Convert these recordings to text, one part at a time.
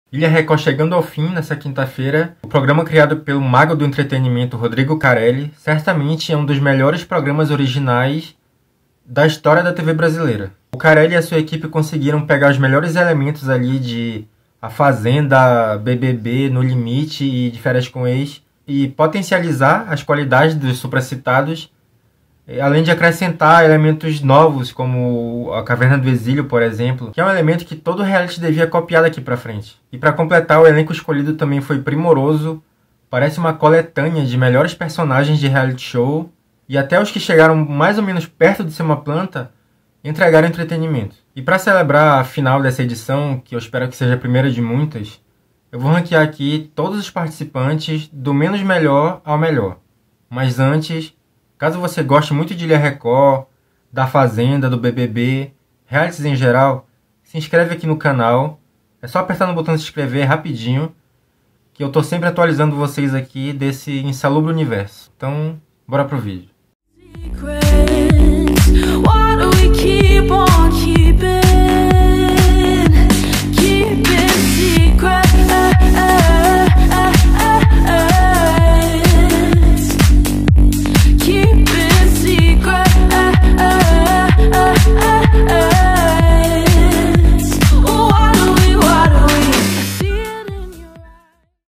Ilha Record chegando ao fim nessa quinta-feira. O programa criado pelo mago do entretenimento Rodrigo Carelli certamente é um dos melhores programas originais da história da TV brasileira. O Carelli e a sua equipe conseguiram pegar os melhores elementos ali de A Fazenda, BBB, No Limite e De Férias com Ex e potencializar as qualidades dos supracitados, além de acrescentar elementos novos, como a Caverna do Exílio, por exemplo, que é um elemento que todo reality devia copiar daqui pra frente. E para completar, o elenco escolhido também foi primoroso, parece uma coletânea de melhores personagens de reality show, e até os que chegaram mais ou menos perto de ser uma planta, entregaram entretenimento. E para celebrar a final dessa edição, que eu espero que seja a primeira de muitas, eu vou ranquear aqui todos os participantes do menos melhor ao melhor. Mas antes, caso você goste muito de Ilha Record, da Fazenda, do BBB, realities em geral, se inscreve aqui no canal. É só apertar no botão de se inscrever rapidinho, que eu tô sempre atualizando vocês aqui desse insalubre universo. Então, bora pro vídeo.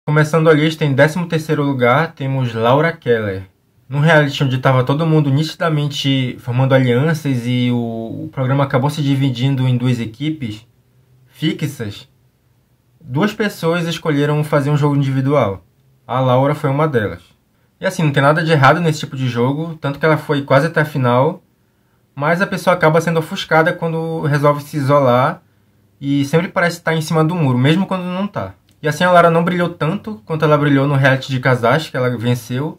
Começando a lista, em 13º lugar, temos Laura Keller. Num reality onde estava todo mundo nitidamente formando alianças e o programa acabou se dividindo em duas equipes fixas, duas pessoas escolheram fazer um jogo individual. A Laura foi uma delas. E assim, não tem nada de errado nesse tipo de jogo, tanto que ela foi quase até a final, mas a pessoa acaba sendo ofuscada quando resolve se isolar e sempre parece estar em cima do muro, mesmo quando não está. E assim a Laura não brilhou tanto quanto ela brilhou no reality de casais, que ela venceu.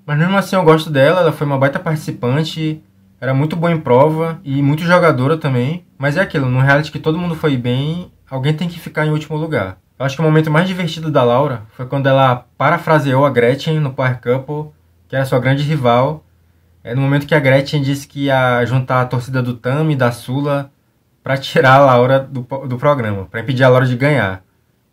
Mas mesmo assim eu gosto dela, ela foi uma baita participante, era muito boa em prova e muito jogadora também. Mas é aquilo, num reality que todo mundo foi bem, alguém tem que ficar em último lugar. Eu acho que o momento mais divertido da Laura foi quando ela parafraseou a Gretchen no Power Couple, que era sua grande rival. No momento que a Gretchen disse que ia juntar a torcida do Tami e da Sula para tirar a Laura do programa, para impedir a Laura de ganhar.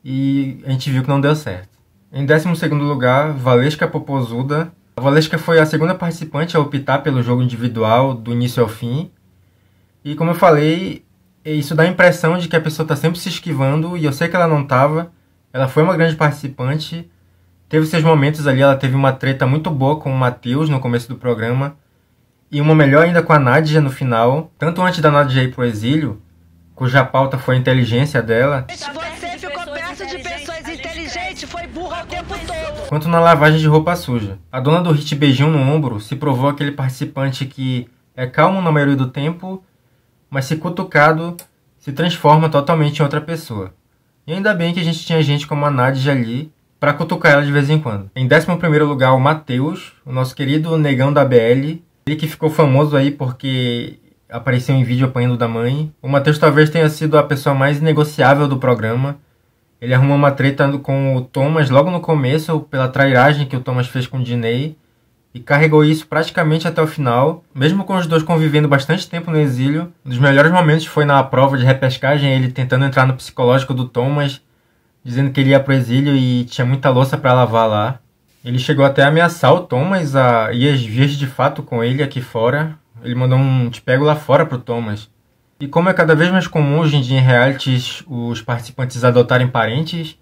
E a gente viu que não deu certo. Em 12º lugar, Valesca Popozuda. A Valesca foi a segunda participante a optar pelo jogo individual do início ao fim. E como eu falei, isso dá a impressão de que a pessoa está sempre se esquivando, e eu sei que ela não estava. Ela foi uma grande participante. Teve seus momentos ali, ela teve uma treta muito boa com o Matheus no começo do programa. E uma melhor ainda com a Nádia no final. Tanto antes da Nádia ir pro exílio, cuja pauta foi a inteligência dela. Foi burra o tempo todo. Quanto na lavagem de roupa suja. A dona do hit Beijinho no Ombro se provou aquele participante que é calmo na maioria do tempo, mas se cutucado, se transforma totalmente em outra pessoa. E ainda bem que a gente tinha gente como a Nádia ali pra cutucar ela de vez em quando. Em 11º lugar, o Matheus, o nosso querido negão da BL. Ele que ficou famoso aí porque apareceu em vídeo apanhando da mãe. O Matheus talvez tenha sido a pessoa mais negociável do programa. Ele arrumou uma treta com o Thomas logo no começo, pela trairagem que o Thomas fez com o Diney, e carregou isso praticamente até o final, mesmo com os dois convivendo bastante tempo no exílio. Um dos melhores momentos foi na prova de repescagem, ele tentando entrar no psicológico do Thomas, dizendo que ele ia pro exílio e tinha muita louça para lavar lá. Ele chegou até a ameaçar o Thomas a ir às vias de fato com ele aqui fora. Ele mandou um te pego lá fora pro Thomas. E como é cada vez mais comum hoje em dia em realities os participantes adotarem parentes,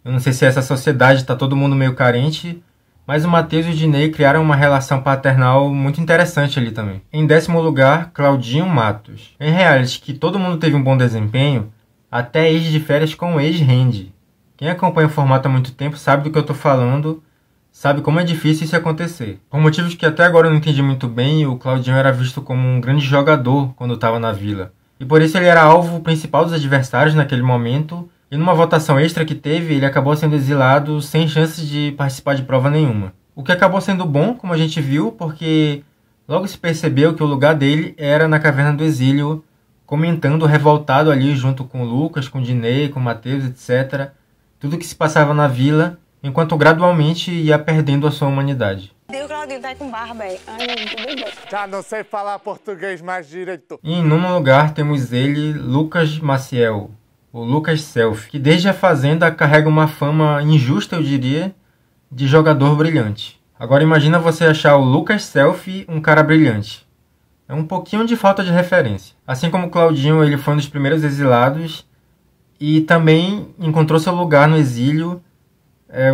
eu não sei se essa sociedade está todo mundo meio carente, mas o Matheus e o Diney criaram uma relação paternal muito interessante ali também. Em 10º lugar, Claudinho Matos. Em realities que todo mundo teve um bom desempenho, até ex de férias com ex rende. Quem acompanha o formato há muito tempo sabe do que eu estou falando, sabe como é difícil isso acontecer. Por motivos que até agora eu não entendi muito bem, o Claudinho era visto como um grande jogador quando estava na Vila. E por isso ele era alvo principal dos adversários naquele momento, e numa votação extra que teve, ele acabou sendo exilado sem chance de participar de prova nenhuma. O que acabou sendo bom, como a gente viu, porque logo se percebeu que o lugar dele era na Caverna do Exílio, comentando revoltado ali junto com o Lucas, com o Diney, com o Matheus, etc. Tudo que se passava na Vila, enquanto gradualmente ia perdendo a sua humanidade. O Claudinho tá com barba aí. Ai, tudo bem. Já não sei falar português mais direito. E em nono lugar temos ele, Lucas Maciel. o Lucas Self, que desde a Fazenda carrega uma fama injusta, eu diria, de jogador brilhante. Agora imagina você achar o Lucas Self um cara brilhante. É um pouquinho de falta de referência. Assim como o Claudinho, ele foi um dos primeiros exilados e também encontrou seu lugar no exílio.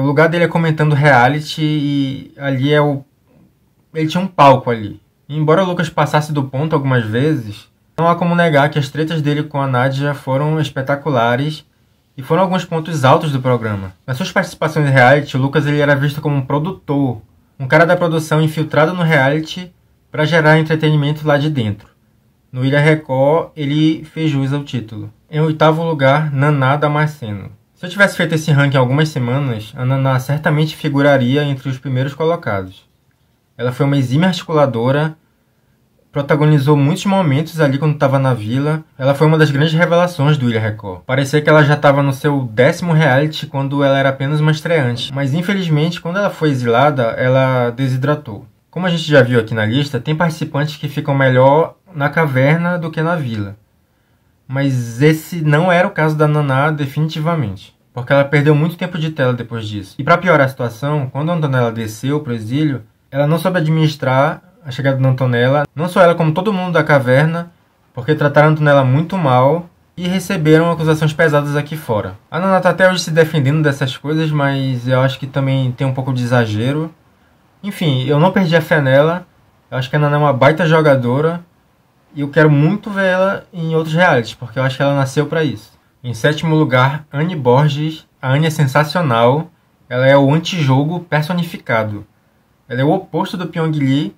O lugar dele é comentando reality e ali ele tinha um palco ali. E embora o Lucas passasse do ponto algumas vezes, não há como negar que as tretas dele com a Nádia foram espetaculares e foram alguns pontos altos do programa. Nas suas participações em reality, o Lucas ele era visto como um produtor, um cara da produção infiltrado no reality para gerar entretenimento lá de dentro. No Ilha Record, ele fez jus ao título. Em 8º lugar, Naná Damasceno. Se eu tivesse feito esse ranking há algumas semanas, a Naná certamente figuraria entre os primeiros colocados. Ela foi uma exímia articuladora, protagonizou muitos momentos ali quando estava na vila. Ela foi uma das grandes revelações do Ilha Record. Parecia que ela já estava no seu 10º reality quando ela era apenas uma estreante. Mas infelizmente, quando ela foi exilada, ela desidratou. Como a gente já viu aqui na lista, tem participantes que ficam melhor na caverna do que na vila. Mas esse não era o caso da Naná definitivamente, porque ela perdeu muito tempo de tela depois disso. E para piorar a situação, quando a Antonella desceu pro exílio, ela não soube administrar a chegada da Antonella, não só ela como todo mundo da caverna, porque trataram a Antonella muito mal e receberam acusações pesadas aqui fora. A Naná tá até hoje se defendendo dessas coisas, mas eu acho que também tem um pouco de exagero. Enfim, eu não perdi a fé nela, eu acho que a Naná é uma baita jogadora, e eu quero muito ver ela em outros realities, porque eu acho que ela nasceu para isso. Em 7º lugar, Anne Borges. A Anne é sensacional. Ela é o antijogo personificado. Ela é o oposto do Pyong Lee.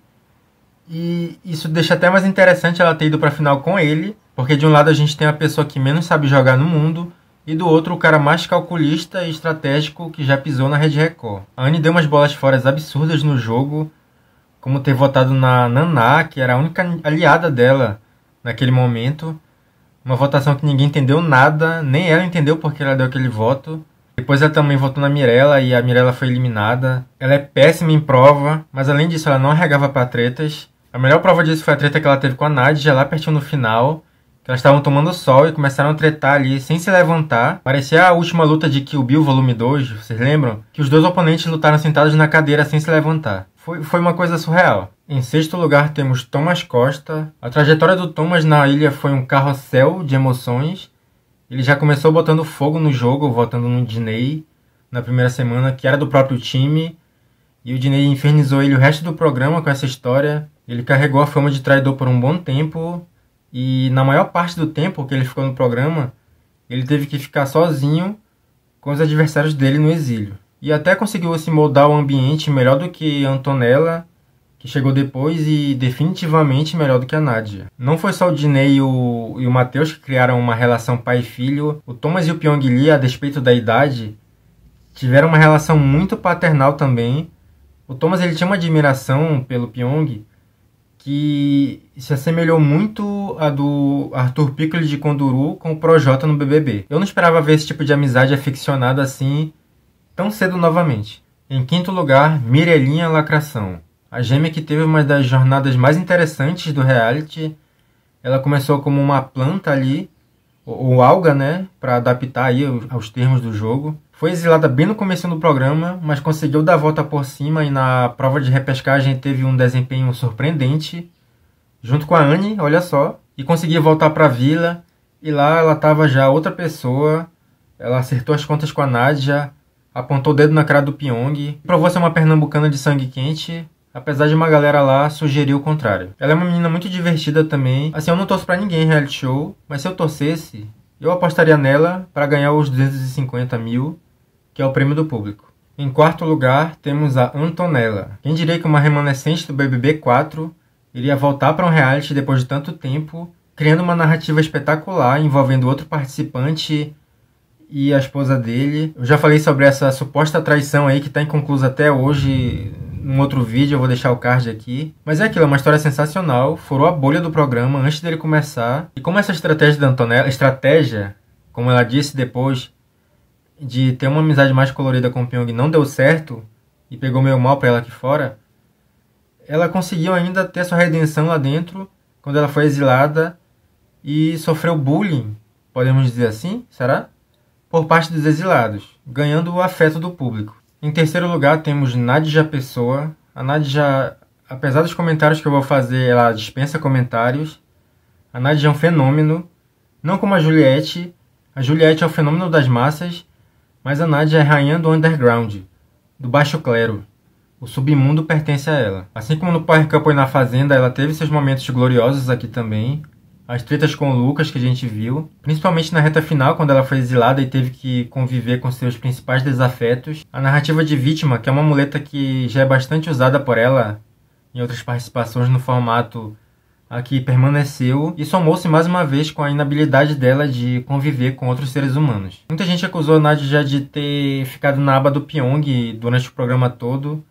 E isso deixa até mais interessante ela ter ido para a final com ele. Porque de um lado a gente tem a pessoa que menos sabe jogar no mundo. E do outro o cara mais calculista e estratégico que já pisou na Rede Record. A Anne deu umas bolas fora absurdas no jogo, como ter votado na Naná, que era a única aliada dela naquele momento. Uma votação que ninguém entendeu nada, nem ela entendeu porque ela deu aquele voto. Depois ela também votou na Mirella e a Mirella foi eliminada. Ela é péssima em prova, mas além disso ela não arregava pra tretas. A melhor prova disso foi a treta que ela teve com a Nádia lá pertinho no final, que elas estavam tomando sol e começaram a tretar ali sem se levantar. Parecia a última luta de Kill Bill Volume 2, vocês lembram? Que os dois oponentes lutaram sentados na cadeira sem se levantar. Foi uma coisa surreal. Em 6º lugar temos Thomas Costa. A trajetória do Thomas na ilha foi um carrossel de emoções. Ele já começou botando fogo no jogo, votando no Diney na primeira semana, que era do próprio time. E o Diney infernizou ele o resto do programa com essa história. Ele carregou a fama de traidor por um bom tempo. E na maior parte do tempo que ele ficou no programa, ele teve que ficar sozinho com os adversários dele no exílio. E até conseguiu se moldar o ambiente melhor do que a Antonella, que chegou depois, e definitivamente melhor do que a Nádia. Não foi só o Diney e o Matheus que criaram uma relação pai e filho. O Thomas e o Pyong Lee, a despeito da idade, tiveram uma relação muito paternal também. O Thomas ele tinha uma admiração pelo Pyong que se assemelhou muito a do Arthur Piccoli de Conduru com o Projota no BBB. Eu não esperava ver esse tipo de amizade aficionada assim tão cedo novamente. Em 5º lugar, Mirelinha Lacração. A gêmea que teve uma das jornadas mais interessantes do reality. Ela começou como uma planta ali, ou alga, né, para adaptar aí aos termos do jogo. Foi exilada bem no começo do programa, mas conseguiu dar a volta por cima e na prova de repescagem teve um desempenho surpreendente, junto com a Anne, olha só, e conseguiu voltar para a vila, e lá ela estava já outra pessoa. Ela acertou as contas com a Nádia, apontou o dedo na cara do Pyong, provou ser uma pernambucana de sangue quente, apesar de uma galera lá sugerir o contrário. Ela é uma menina muito divertida também. Assim, eu não torço pra ninguém em reality show, mas se eu torcesse, eu apostaria nela para ganhar os 250 mil, que é o prêmio do público. Em 4º lugar, temos a Antonella. Quem diria que uma remanescente do BBB 4 iria voltar para um reality depois de tanto tempo, criando uma narrativa espetacular envolvendo outro participante e a esposa dele. Eu já falei sobre essa suposta traição aí que está inconclusa até hoje num outro vídeo, eu vou deixar o card aqui. Mas é aquilo, é uma história sensacional, furou a bolha do programa antes dele começar. E como essa estratégia da Antonella, como ela disse depois, de ter uma amizade mais colorida com o Pyong não deu certo, e pegou meio mal pra ela aqui fora, ela conseguiu ainda ter sua redenção lá dentro, quando ela foi exilada, e sofreu bullying podemos dizer assim, será? Por parte dos exilados, ganhando o afeto do público. Em terceiro lugar temos Nadja Pessoa. A Nadja, apesar dos comentários que eu vou fazer, ela dispensa comentários. A Nadja é um fenômeno, não como a Juliette. A Juliette é o fenômeno das massas, mas a Nadja é rainha do underground, do baixo clero. O submundo pertence a ela. Assim como no Power Couple e na Fazenda, ela teve seus momentos gloriosos aqui também. As tretas com o Lucas que a gente viu, principalmente na reta final, quando ela foi exilada e teve que conviver com seus principais desafetos. A narrativa de vítima, que é uma muleta que já é bastante usada por ela em outras participações no formato, aqui permaneceu e somou-se mais uma vez com a inabilidade dela de conviver com outros seres humanos. Muita gente acusou a Nadja de ter ficado na aba do Pyong durante o programa todo,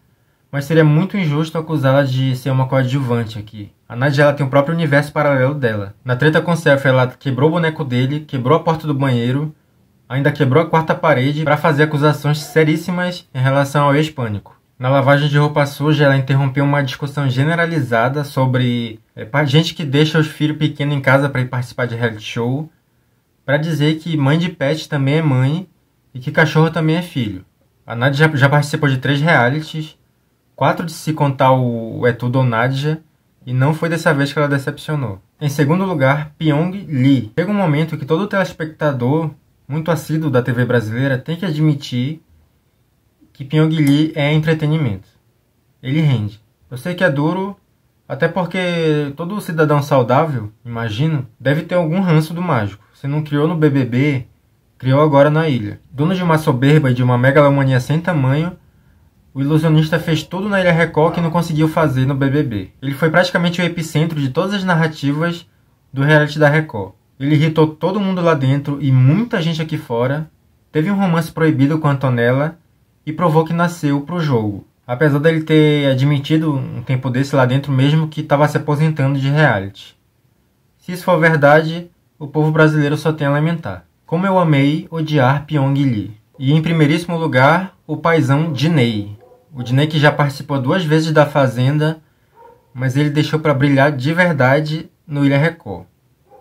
mas seria muito injusto acusá-la de ser uma coadjuvante aqui. A Nadja ela tem o próprio universo paralelo dela. Na treta com o Selfie, ela quebrou o boneco dele, quebrou a porta do banheiro, ainda quebrou a quarta parede para fazer acusações seríssimas em relação ao ex-pânico. Na lavagem de roupa suja, ela interrompeu uma discussão generalizada sobre gente que deixa os filhos pequenos em casa para ir participar de reality show, para dizer que mãe de pet também é mãe e que cachorro também é filho. A Nadja já participou de 3 realities, 4 de se contar o É Tudo ou Nadja, e não foi dessa vez que ela decepcionou. Em segundo lugar, Pyong Lee. Chega um momento que todo telespectador, muito assíduo da TV brasileira, tem que admitir que Pyong Lee é entretenimento. Ele rende. Eu sei que é duro, até porque todo cidadão saudável, imagino, deve ter algum ranço do mágico. Se não criou no BBB, criou agora na ilha. Dono de uma soberba e de uma megalomania sem tamanho, o ilusionista fez tudo na Ilha Record que não conseguiu fazer no BBB. Ele foi praticamente o epicentro de todas as narrativas do reality da Record. Ele irritou todo mundo lá dentro e muita gente aqui fora. Teve um romance proibido com a Antonella e provou que nasceu pro jogo. Apesar dele ter admitido um tempo desse lá dentro mesmo que estava se aposentando de reality. Se isso for verdade, o povo brasileiro só tem a lamentar. Como eu amei odiar Pyong Lee. E em primeiríssimo lugar, o paizão Diney. O Diney que já participou 2 vezes da Fazenda, mas ele deixou para brilhar de verdade no Ilha Record.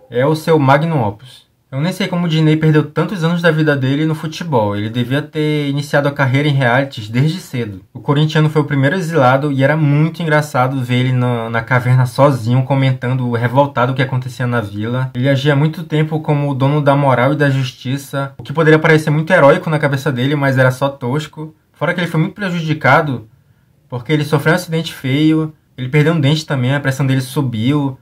É o seu magnum opus. Eu nem sei como o Diney perdeu tantos anos da vida dele no futebol. Ele devia ter iniciado a carreira em realities desde cedo. O corintiano foi o primeiro exilado e era muito engraçado ver ele na caverna sozinho, comentando revoltado o que acontecia na vila. Ele agia há muito tempo como o dono da moral e da justiça, o que poderia parecer muito heróico na cabeça dele, mas era só tosco. Fora que ele foi muito prejudicado, porque ele sofreu um acidente feio, ele perdeu um dente também, a pressão dele subiu.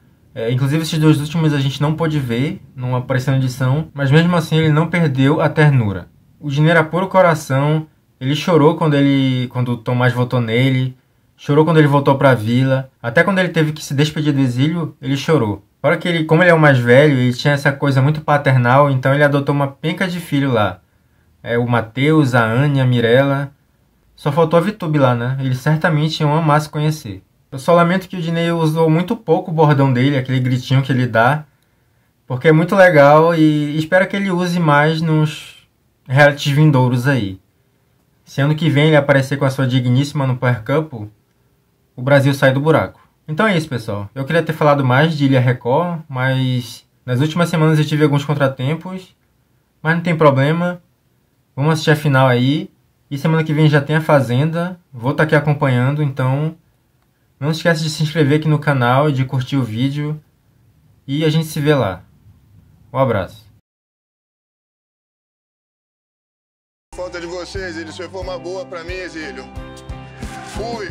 Inclusive esses 2 últimos a gente não pôde ver, não apareceu na edição, mas mesmo assim ele não perdeu a ternura. O Diney era puro coração, ele chorou quando o Tomás votou nele, chorou quando ele voltou pra vila, até quando ele teve que se despedir do exílio, ele chorou. Fora que como ele é o mais velho, ele tinha essa coisa muito paternal, então ele adotou uma penca de filho lá. O Matheus, a Anne, a Mirella, só faltou a Vitube lá, né? Eles certamente iam amar se conhecer. Eu só lamento que o Diney usou muito pouco o bordão dele, aquele gritinho que ele dá, porque é muito legal e espero que ele use mais nos realities vindouros aí. Se ano que vem ele aparecer com a sua digníssima no Power Couple, o Brasil sai do buraco. Então é isso, pessoal. Eu queria ter falado mais de Ilha Record, mas nas últimas semanas eu tive alguns contratempos, mas não tem problema. Vamos assistir a final aí. E semana que vem já tem a Fazenda. Vou estar aqui acompanhando, então não esquece de se inscrever aqui no canal e de curtir o vídeo. E a gente se vê lá. Um abraço. Falta de vocês, Exílio. Isso foi uma boa pra mim, Exílio. Fui.